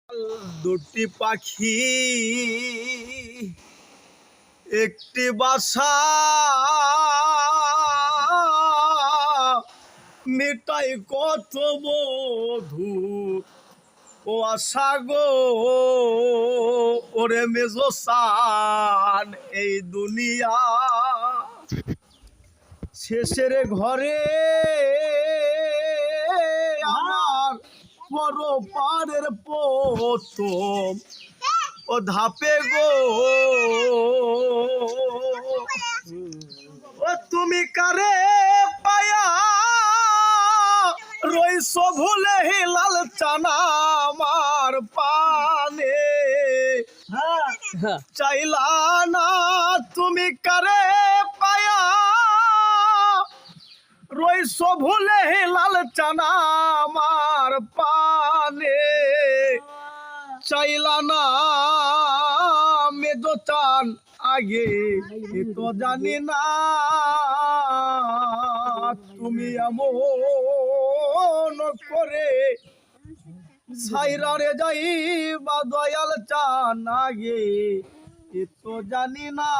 দুটি পাখি একটি বাসা মিটাই কত বধু ও আশা গো ওরে মেজসান এই দুনিয়া শেষের ঘরে আমার বড় পাড়ের প্রথম ও ধাপে গো ও তুমি কারে পায়া রইস ভুলে লাল চানা আমার পানে চাইলা না তুমি কারে পায়া রইস ভুলে লাল চানা আমার পানে চাইলা না মেজো চান আগে তো জানি না তুমি এমন করে সাইরারে যাই বা দয়াল চান আগে তো জানি না।